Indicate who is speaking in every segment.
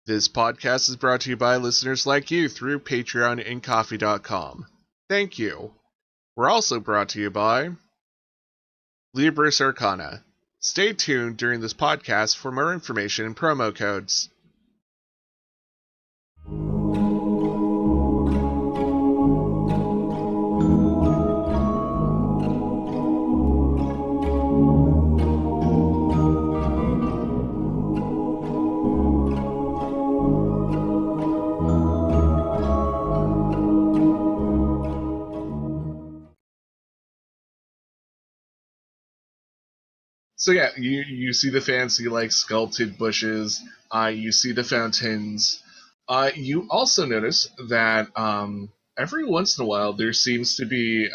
Speaker 1: This podcast is brought to you by listeners like you through Patreon and Coffee.com. Thank you. We're also brought to you by Libris Arcana. Stay tuned during this podcast for more information and promo codes. So yeah, you see the fancy sculpted bushes. You see the fountains. You also notice that every once in a while there seems to be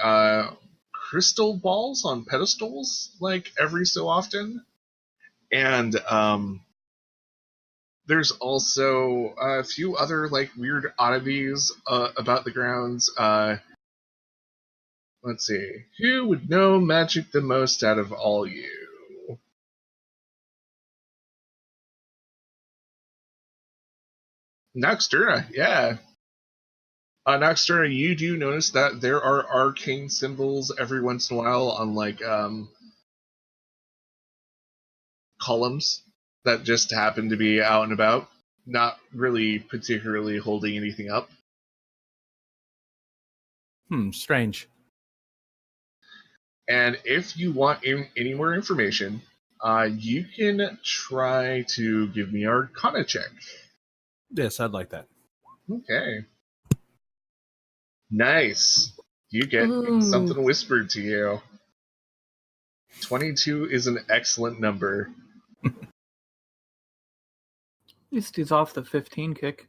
Speaker 1: crystal balls on pedestals, every so often, and there's also a few other weird oddities about the grounds. Let's see, who would know magic the most out of all you? Nocturna, yeah. Nocturna, you do notice that there are arcane symbols every once in a while on columns that just happen to be out and about, not really particularly holding anything up.
Speaker 2: Strange.
Speaker 1: And if you want any more information, you can try to give me an Arcana check.
Speaker 2: Yes, I'd like that.
Speaker 1: Okay. Nice. You get something whispered to you. 22 is an excellent number.
Speaker 3: At least he's off the 15 kick.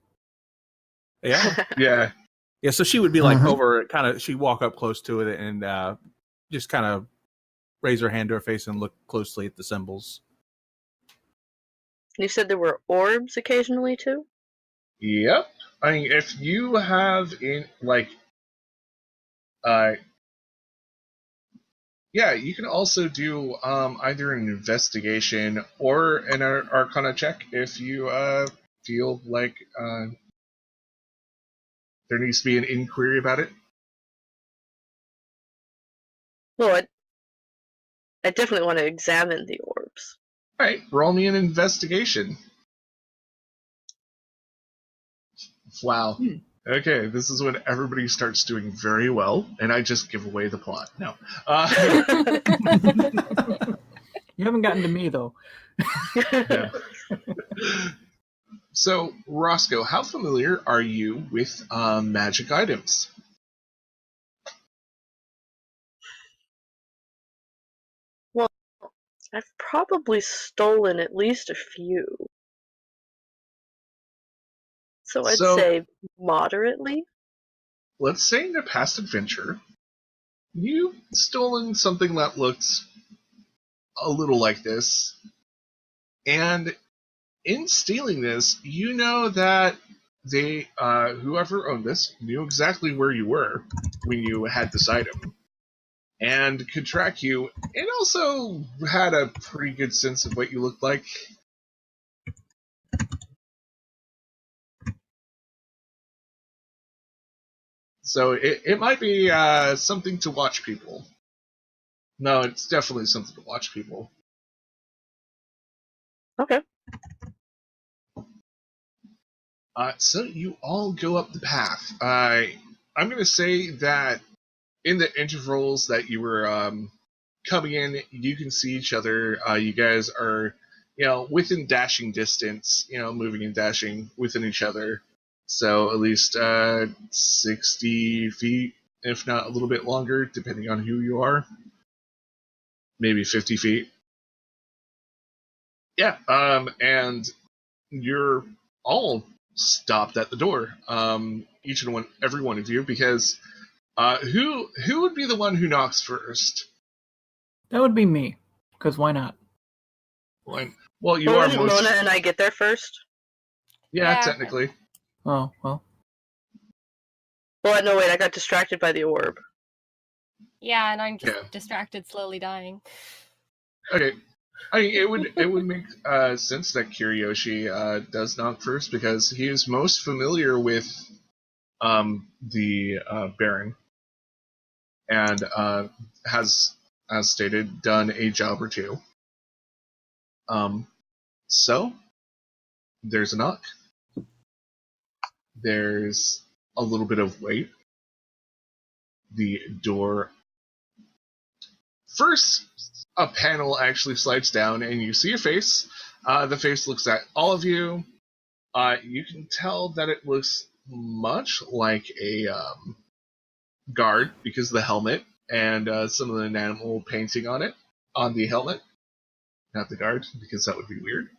Speaker 2: Yeah?
Speaker 1: Yeah.
Speaker 2: Yeah, so she would be over, she'd walk up close to it and just kind of raise her hand to her face and look closely at the symbols.
Speaker 4: You said there were orbs occasionally, too?
Speaker 1: Yep. I mean, if you have yeah, you can also do either an investigation or an Arcana check if you feel like there needs to be an inquiry about it.
Speaker 4: Well, I definitely want to examine the orbs.
Speaker 1: Alright, roll me an investigation. Wow. Okay, this is when everybody starts doing very well, and I just give away the plot. No.
Speaker 3: You haven't gotten to me, though.
Speaker 1: Yeah. So, Roscoe, how familiar are you with magic items?
Speaker 4: Well, I've probably stolen at least a few. So I'd say moderately.
Speaker 1: Let's say in a past adventure, you've stolen something that looks a little like this, and in stealing this, you know that they, whoever owned this, knew exactly where you were when you had this item, and could track you, and also had a pretty good sense of what you looked like. So it might be something to watch people. No, it's definitely something to watch people.
Speaker 4: Okay.
Speaker 1: So you all go up the path. I'm going to say that in the intervals that you were coming in, you can see each other. You guys are, within dashing distance, moving and dashing within each other. So at least 60 feet, if not a little bit longer, depending on who you are. Maybe 50 feet. Yeah, and you're all stopped at the door. Each and every one of you, because who would be the one who knocks first?
Speaker 3: That would be me, because why not?
Speaker 1: Well, you are most...
Speaker 4: Mona and I get there first?
Speaker 1: Yeah, technically.
Speaker 3: Oh, well.
Speaker 4: Well, no, wait, I got distracted by the orb.
Speaker 5: Yeah, and I'm just distracted, slowly dying.
Speaker 1: Okay. I mean, it would make sense that Kiriyoshi does knock first because he is most familiar with the Baron and has, as stated, done a job or two. So there's a knock. There's a little bit of wait. The door. First, a panel actually slides down, and you see a face. The face looks at all of you. You can tell that it looks much like a guard because of the helmet and some of the enamel painting on it, on the helmet. Not the guard, because that would be weird.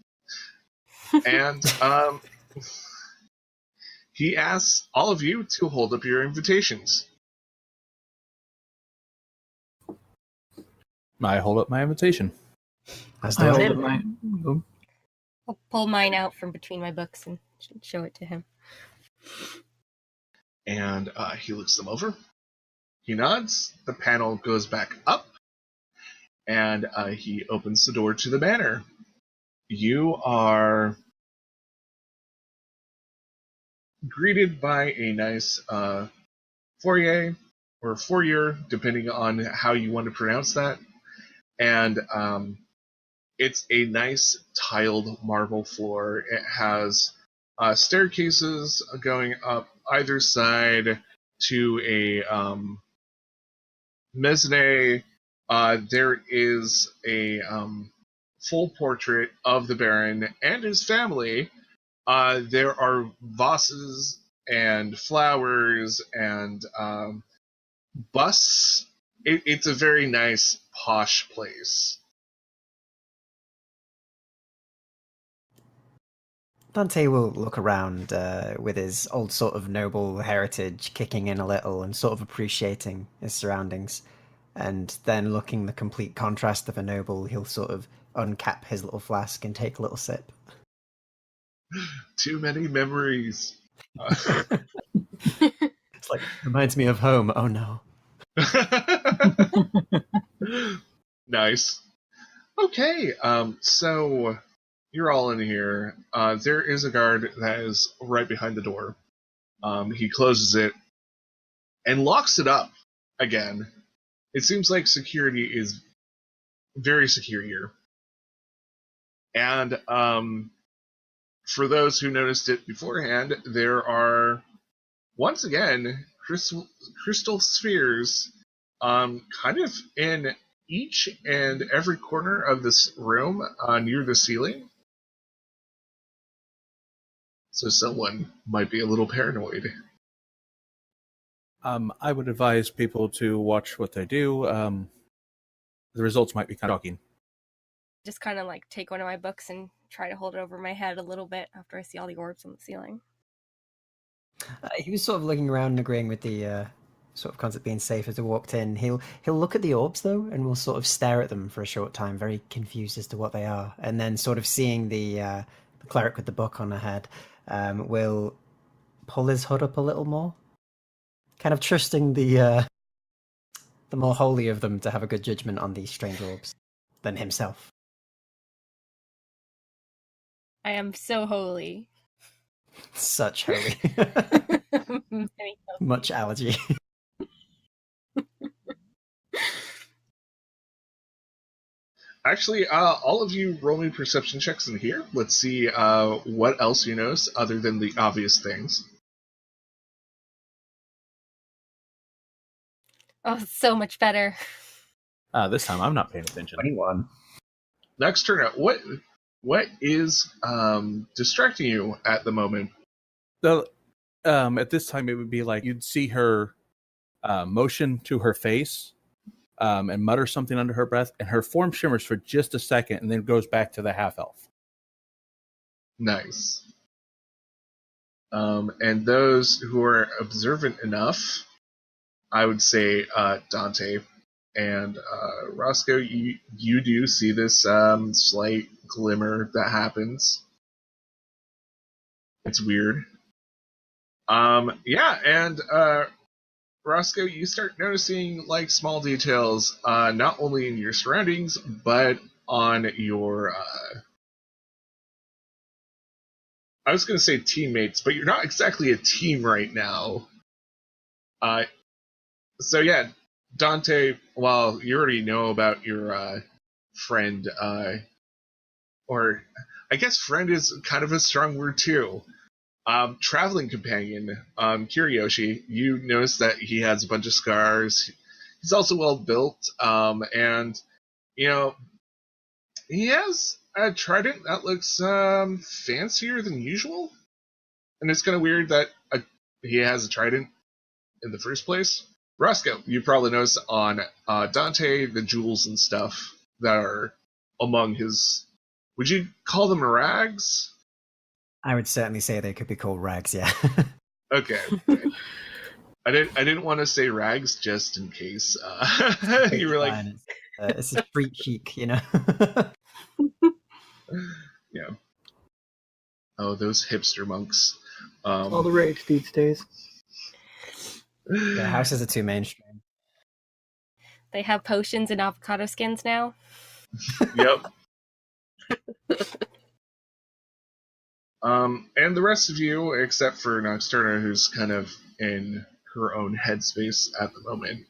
Speaker 1: And he asks all of you to hold up your invitations.
Speaker 2: I hold up my invitation.
Speaker 3: I hold up my.
Speaker 5: I'll pull mine out from between my books and show it to him.
Speaker 1: And he looks them over. He nods. The panel goes back up. And he opens the door to the manor. You are greeted by a nice foyer, or foyer, depending on how you want to pronounce that. And it's a nice tiled marble floor. It has staircases going up either side to a mezzanine. There is a full portrait of the Baron and his family. There are vases and flowers and busts. It's a very nice, posh place.
Speaker 6: Dante will look around with his old sort of noble heritage kicking in a little and sort of appreciating his surroundings. And then looking the complete contrast of a noble, he'll sort of uncap his little flask and take a little sip.
Speaker 1: Too many memories.
Speaker 6: It's like, reminds me of home. Oh no.
Speaker 1: Nice. Okay, so you're all in here. There is a guard that is right behind the door. He closes it and locks it up again. It seems like security is very secure here. And for those who noticed it beforehand, there are, once again, crystal spheres kind of in each and every corner of this room near the ceiling. So someone might be a little paranoid.
Speaker 2: I would advise people to watch what they do. The results might be kind of shocking.
Speaker 5: Just kind of like take one of my books and try to hold it over my head a little bit after I see all the orbs on the ceiling.
Speaker 6: He was sort of looking around and agreeing with the sort of concept being safe as he walked in. He'll look at the orbs though, and will sort of stare at them for a short time, very confused as to what they are, and then sort of seeing the cleric with the book on her head, will pull his hood up a little more, kind of trusting the more holy of them to have a good judgment on these strange orbs than himself.
Speaker 5: I am so holy.
Speaker 6: Such holy. Much allergy.
Speaker 1: Actually, all of you roll me perception checks in here. Let's see what else you notice other than the obvious things.
Speaker 5: Oh, it's so much better.
Speaker 2: This time I'm not paying attention.
Speaker 6: 21.
Speaker 1: Next turn out. What is distracting you at the moment?
Speaker 2: So, at this time, it would be like you'd see her motion to her face and mutter something under her breath, and her form shimmers for just a second and then goes back to the half-elf.
Speaker 1: Nice. And those who are observant enough, I would say Dante and Roscoe, you do see this slight glimmer that happens. It's weird. Yeah, and Roscoe, you start noticing like small details, not only in your surroundings, but on your I was going to say teammates, but you're not exactly a team right now. So yeah, Dante, well, you already know about your friend, or I guess friend is kind of a strong word too. Traveling companion, Kiriyoshi, you notice that he has a bunch of scars. He's also well built, and you know, he has a trident that looks fancier than usual. And it's kind of weird that he has a trident in the first place. Roscoe, you probably noticed on Dante the jewels and stuff that are among his. Would you call them rags?
Speaker 6: I would certainly say they could be called rags, yeah.
Speaker 1: Okay. I didn't want to say rags just in case you were like,
Speaker 6: it's a street chic, you know.
Speaker 1: yeah. Oh, those hipster monks.
Speaker 3: All the rage these days.
Speaker 6: Yeah, houses are too mainstream.
Speaker 5: They have potions and avocado skins now.
Speaker 1: Yep. And the rest of you, except for Nocturna, who's kind of in her own headspace at the moment,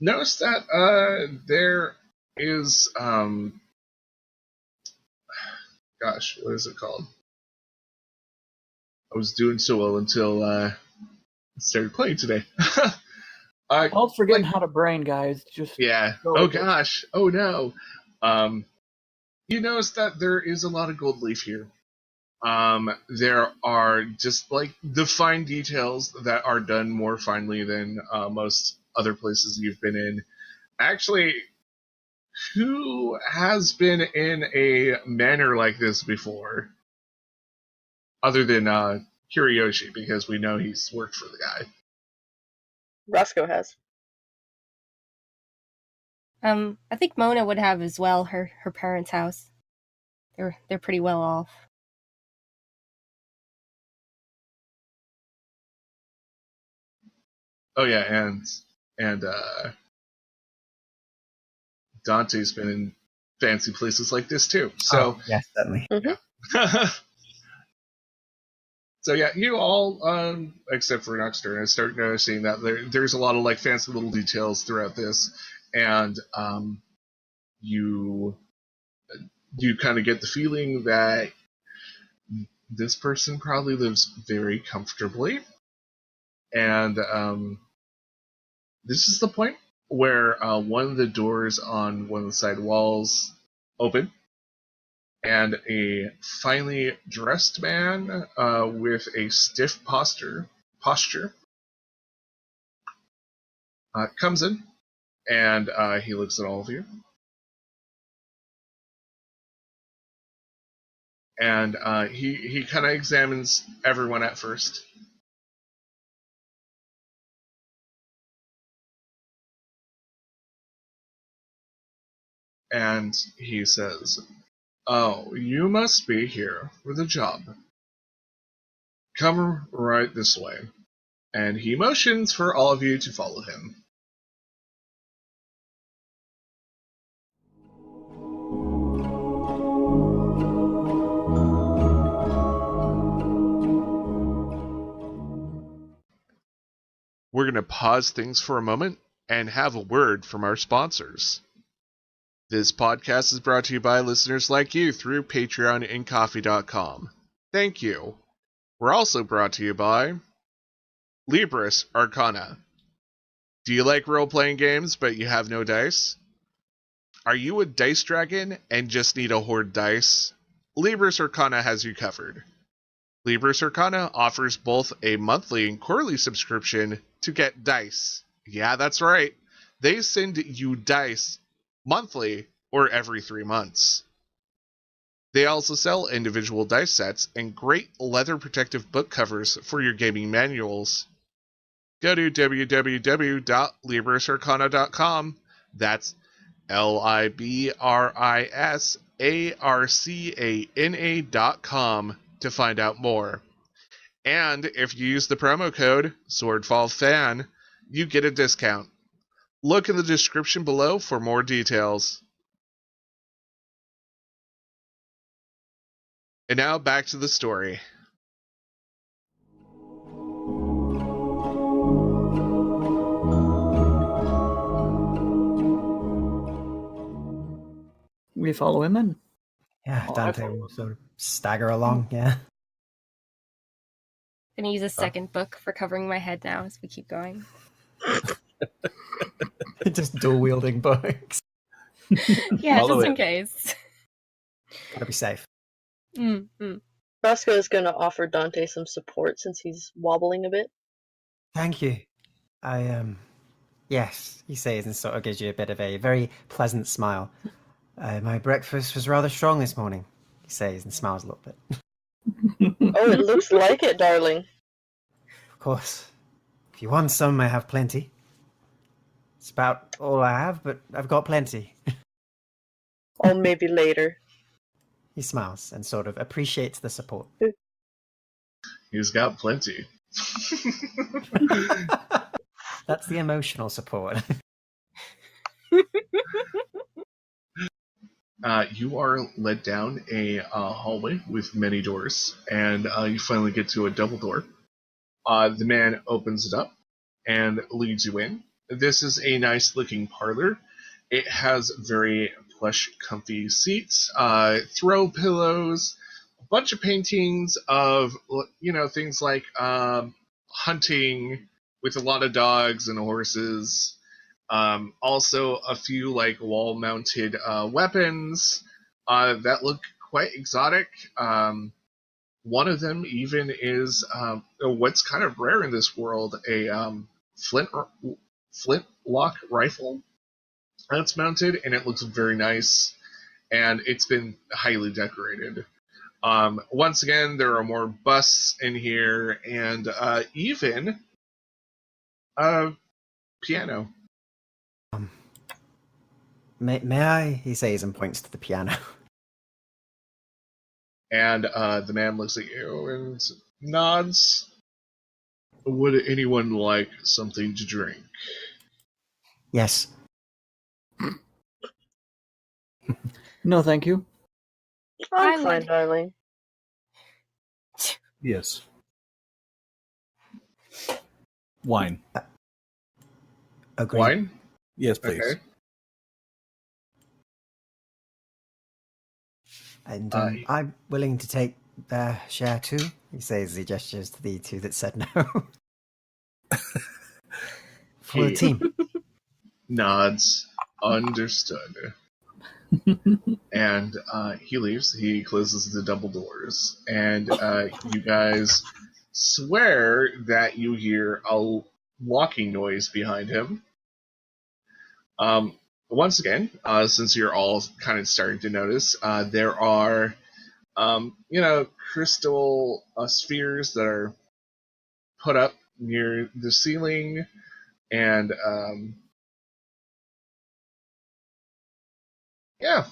Speaker 1: notice that there is, gosh, what is it called? I was doing so well until I started playing today.
Speaker 3: Paul's forgetting how to brain, guys. Just
Speaker 1: yeah. Oh gosh. Oh no. You notice that there is a lot of gold leaf here. There are just like the fine details that are done more finely than most other places you've been in. Actually, who has been in a manor like this before? Other than Kiriyoshi, because we know he's worked for the guy.
Speaker 4: Roscoe has.
Speaker 5: I think Mona would have as well. Her parents' house. They're pretty well off.
Speaker 1: Oh yeah, and Dante's been in fancy places like this too. So
Speaker 6: yes, certainly.
Speaker 4: Mm-hmm.
Speaker 1: So yeah, you all, except for Nocturna, start noticing that there's a lot of like fancy little details throughout this, and you kind of get the feeling that this person probably lives very comfortably, and this is the point where one of the doors on one of the side walls open, and a finely dressed man with a stiff posture comes in, and he looks at all of you. And he kind of examines everyone at first. And he says, "Oh, you must be here for the job. Come right this way." And he motions for all of you to follow him. We're going to pause things for a moment and have a word from our sponsors. This podcast is brought to you by listeners like you through Patreon and Ko-fi.com. Thank you. We're also brought to you by Libris Arcana. Do you like role-playing games but you have no dice? Are you a dice dragon and just need a horde dice? Libris Arcana has you covered. Libris Arcana offers both a monthly and quarterly subscription to get dice. Yeah, that's right. They send you dice monthly or every 3 months. They also sell individual dice sets and great leather protective book covers for your gaming manuals. Go to www.librisarcana.com. That's LIBRISARCANA.com to find out more. And if you use the promo code SwordfallFan, you get a discount. Look in the description below for more details. And now back to the story.
Speaker 3: We follow him in.
Speaker 6: Yeah,
Speaker 3: Oh,
Speaker 6: Dante
Speaker 3: I-
Speaker 6: will sort of stagger along. Yeah.
Speaker 5: Gonna use a second book for covering my head now as we keep going.
Speaker 6: Just dual wielding books.
Speaker 5: Yeah,
Speaker 2: Follow
Speaker 5: just
Speaker 2: it.
Speaker 5: in case.
Speaker 6: Gotta be safe.
Speaker 4: Roscoe is going to offer Dante some support since he's wobbling a bit.
Speaker 6: Thank you. Yes, he says, and sort of gives you a bit of a very pleasant smile. My breakfast was rather strong this morning, he says, and smiles a little bit.
Speaker 4: Oh, it looks like it, darling.
Speaker 6: Of course. If you want some, I have plenty. It's about all I have, but I've got plenty.
Speaker 4: Or maybe later.
Speaker 6: He smiles and sort of appreciates the support.
Speaker 1: He's got plenty.
Speaker 6: That's the emotional support.
Speaker 1: You are led down a hallway with many doors, and you finally get to a double door. The man opens it up and leads you in. This is a nice looking parlor. It has very plush, comfy seats, throw pillows, a bunch of paintings of, things like hunting with a lot of dogs and horses. Also, a few like wall-mounted weapons that look quite exotic. One of them even is what's kind of rare in this world, a flintlock rifle that's mounted, and it looks very nice, and it's been highly decorated. Once again, there are more busts in here, and even a piano.
Speaker 6: May I? He says and points to the piano.
Speaker 1: And the man looks at you and nods. Would anyone like something to drink?
Speaker 6: Yes.
Speaker 3: No, thank you.
Speaker 4: I'm
Speaker 5: I
Speaker 4: fine,
Speaker 5: would.
Speaker 4: darling.
Speaker 2: Yes. Wine.
Speaker 6: Agreed.
Speaker 1: Wine?
Speaker 2: Yes, please.
Speaker 1: Okay.
Speaker 6: And I'm willing to take their share too, he says. He gestures to the two that said no. For the team.
Speaker 1: Nods. Understood. And he leaves. He closes the double doors. And you guys swear that you hear a walking noise behind him. Once again, since you're all kind of starting to notice, there are, crystal spheres that are put up near the ceiling, and yeah.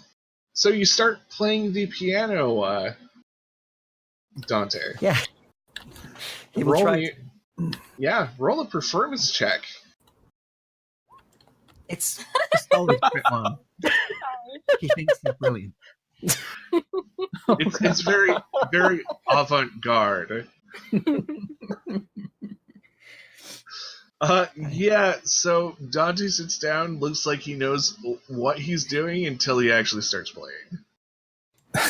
Speaker 1: So you start playing the piano, Dante.
Speaker 6: Yeah. He will try.
Speaker 1: Roll a performance check.
Speaker 6: It's a solid crit one. He thinks he's brilliant.
Speaker 1: It's very, very avant-garde. So Dante sits down, looks like he knows what he's doing until he actually starts playing.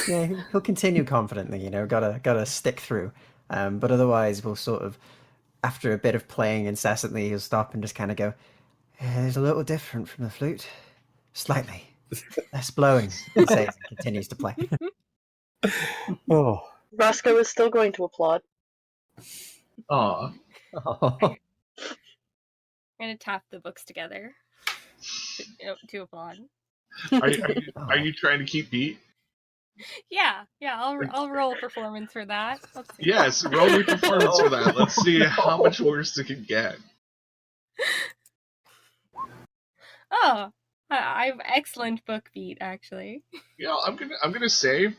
Speaker 6: Yeah, he'll continue confidently, gotta stick through. But otherwise, we'll sort of, after a bit of playing incessantly, he'll stop and just kind of go, it's a little different from the flute. Slightly. Less blowing, he says, and continues to play.
Speaker 2: Oh.
Speaker 4: Roscoe is still going to applaud.
Speaker 1: Aw.
Speaker 5: I'm gonna tap the books together to applaud.
Speaker 1: Are you trying to keep beat?
Speaker 5: Yeah. I'll roll a performance for that. Let's see.
Speaker 1: Yes, roll your performance for that. Let's see how much worse it can get.
Speaker 5: Oh, I have excellent book beat actually.
Speaker 1: I'm gonna say,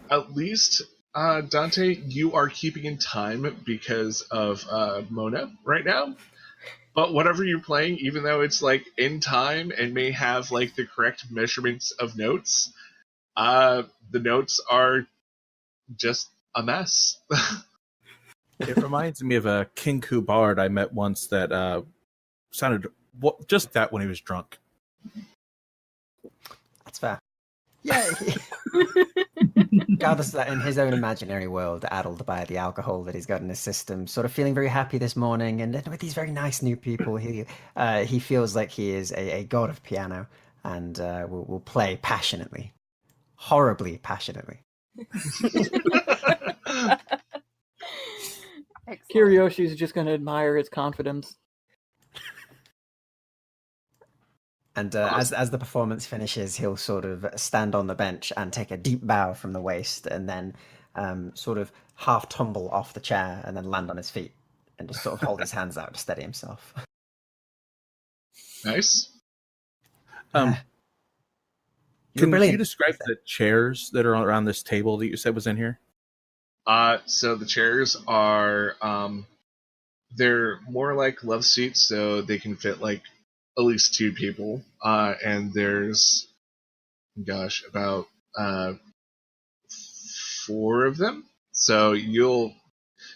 Speaker 1: at least Dante, you are keeping in time because of Mona right now. But whatever you're playing, even though it's like in time and may have like the correct measurements of notes, the notes are just a mess.
Speaker 2: It reminds me of a Kinku bard I met once that sounded just that when he was drunk.
Speaker 6: That's fair. Yeah, gathers that in his own imaginary world, addled by the alcohol that he's got in his system, sort of feeling very happy this morning, and with these very nice new people, he feels like he is a god of piano, and will play passionately, horribly passionately.
Speaker 3: Kiryoshi's just going to admire his confidence.
Speaker 6: And as the performance finishes, he'll sort of stand on the bench and take a deep bow from the waist, and then sort of half tumble off the chair and then land on his feet and just sort of hold his hands out to steady himself.
Speaker 1: Nice.
Speaker 2: Can you describe the chairs that are around this table that you said was in here?
Speaker 1: So the chairs are they're more like love seats, so they can fit like at least 2 people. And there's about 4 of them. So you'll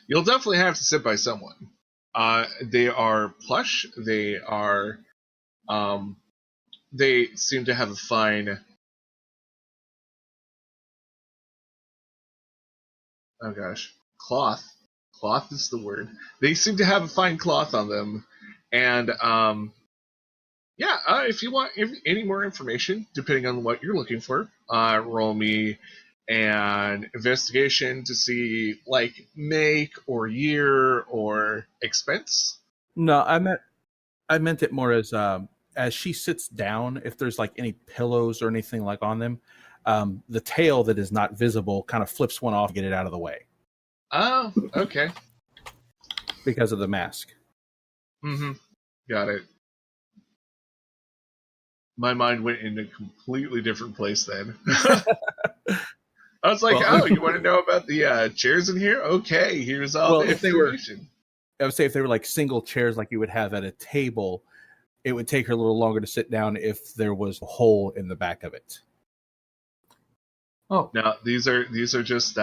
Speaker 1: definitely have to sit by someone. They are plush. They are they seem to have a fine cloth. Cloth is the word. They seem to have a fine cloth on them. And if you want any more information, depending on what you're looking for, roll me an investigation to see like make or year or expense.
Speaker 2: No, I meant it more as she sits down, if there's like any pillows or anything like on them, the tail that is not visible kind of flips one off to get it out of the way.
Speaker 1: Oh, okay.
Speaker 2: Because of the mask.
Speaker 1: Mm-hmm. Got it. My mind went in a completely different place then. I was like, you want to know about the chairs in here? Okay, here's all the information.
Speaker 2: I would say if they were like single chairs like you would have at a table, it would take her a little longer to sit down if there was a hole in the back of it.
Speaker 3: Oh.
Speaker 1: No, these are just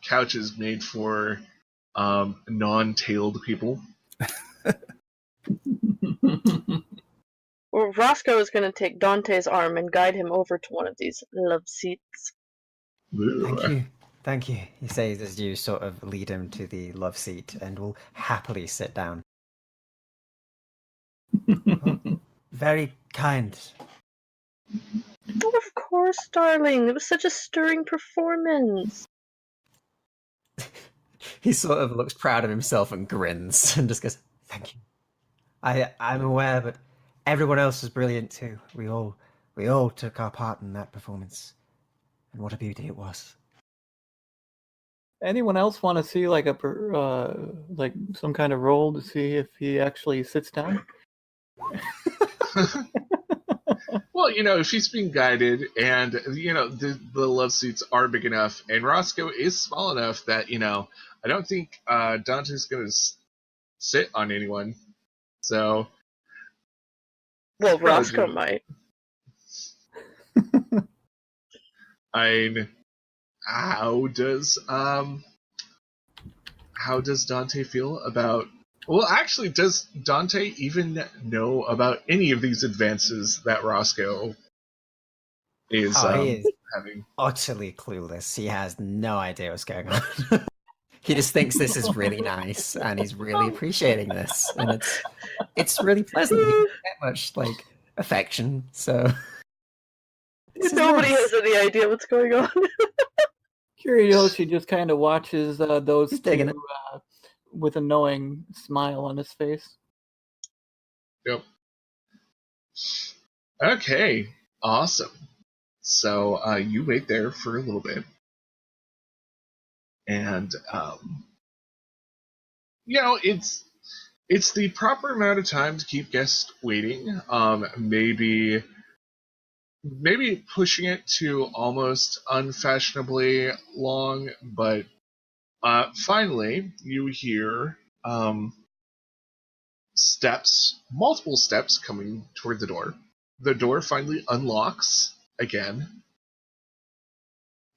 Speaker 1: couches made for non-tailed people.
Speaker 4: Well, Roscoe is going to take Dante's arm and guide him over to one of these love seats.
Speaker 6: Thank you. He says as you sort of lead him to the love seat and will happily sit down. Very kind.
Speaker 4: Oh, of course, darling. It was such a stirring performance.
Speaker 6: He sort of looks proud of himself and grins and just goes, "Thank you. I'm aware, but everyone else was brilliant too. We all took our part in that performance, and what a beauty it was."
Speaker 3: Anyone else want to see like like some kind of roll to see if he actually sits down?
Speaker 1: Well, if he's being guided, and the love seats are big enough, and Roscoe is small enough that I don't think Dante's going to sit on anyone. So,
Speaker 4: well, Roscoe might.
Speaker 1: How does Dante feel about? Well, actually, does Dante even know about any of these advances that Roscoe is having?
Speaker 6: Utterly clueless. He has no idea what's going on. He just thinks this is really nice, and he's really appreciating this, and it's really pleasant. He doesn't get much like affection, so
Speaker 4: nobody has any idea what's going on.
Speaker 3: Curiosi just kind of watches those two with a knowing smile on his face.
Speaker 1: Yep. Okay, awesome. So you wait there for a little bit. And, it's the proper amount of time to keep guests waiting. Maybe pushing it to almost unfashionably long, but finally you hear steps, multiple steps coming toward the door. The door finally unlocks again,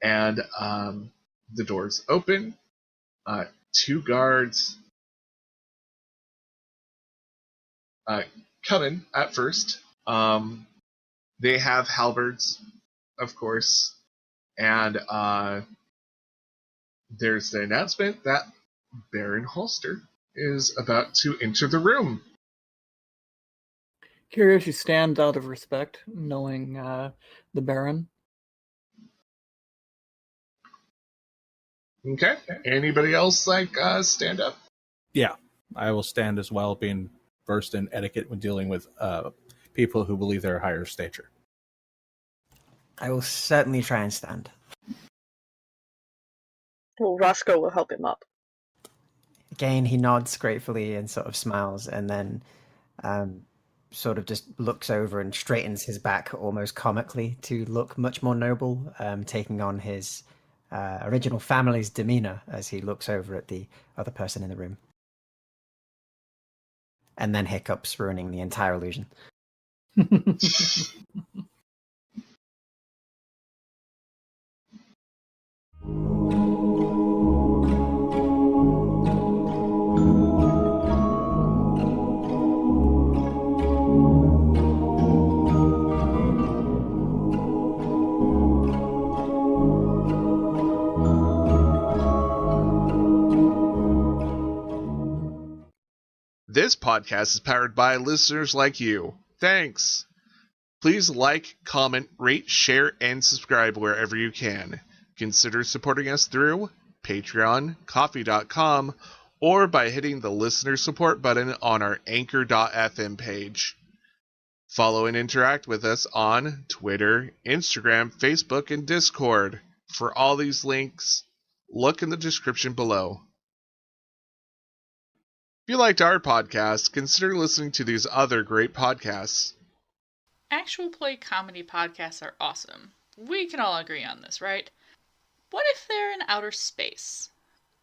Speaker 1: and the door's open. Two guards come in at first. They have halberds, of course, and there's the announcement that Baron Haulster is about to enter the room.
Speaker 3: Kiriyoshi stands out of respect, knowing the Baron.
Speaker 1: Okay. Anybody else stand up?
Speaker 2: Yeah, I will stand as well, being versed in etiquette when dealing with people who believe they're higher stature.
Speaker 6: I will certainly try and stand.
Speaker 4: Well, Roscoe will help him up.
Speaker 6: Again, he nods gratefully and sort of smiles, and then sort of just looks over and straightens his back almost comically to look much more noble, taking on his original family's demeanor as he looks over at the other person in the room. And then hiccups, ruining the entire illusion.
Speaker 1: This podcast is powered by listeners like you. Thanks. Please like, comment, rate, share, and subscribe wherever you can. Consider supporting us through Patreon, Ko-fi.com, or by hitting the listener support button on our Anchor.fm page. Follow and interact with us on Twitter, Instagram, Facebook, and Discord. For all these links, look in the description below. If you liked our podcast, consider listening to these other great podcasts.
Speaker 7: Actual play comedy podcasts are awesome. We can all agree on this, right? What if they're in outer space?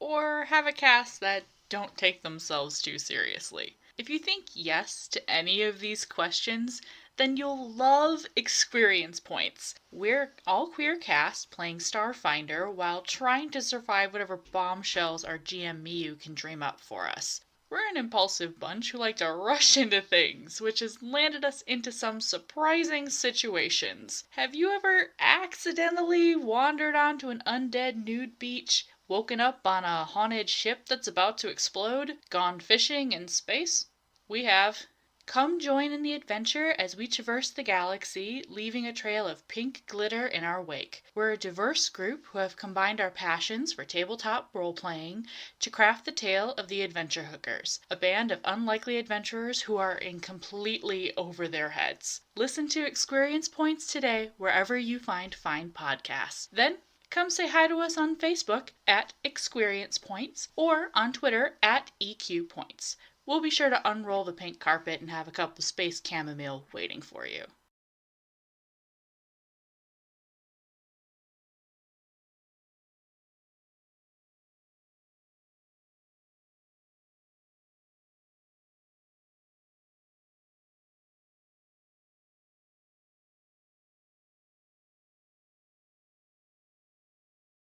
Speaker 7: Or have a cast that don't take themselves too seriously? If you think yes to any of these questions, then you'll love Experience Points. We're all queer cast playing Starfinder while trying to survive whatever bombshells our GM Miyu can dream up for us. We're an impulsive bunch who like to rush into things, which has landed us into some surprising situations. Have you ever accidentally wandered onto an undead nude beach, woken up on a haunted ship that's about to explode, gone fishing in space? We have. Come join in the adventure as we traverse the galaxy, leaving a trail of pink glitter in our wake. We're a diverse group who have combined our passions for tabletop role-playing to craft the tale of the Adventure Hookers, a band of unlikely adventurers who are in completely over their heads. Listen to Experience Points today wherever you find fine podcasts. Then, come say hi to us on Facebook at Experience Points or on Twitter at EQ Points. We'll be sure to unroll the pink carpet and have a cup of space chamomile waiting for you.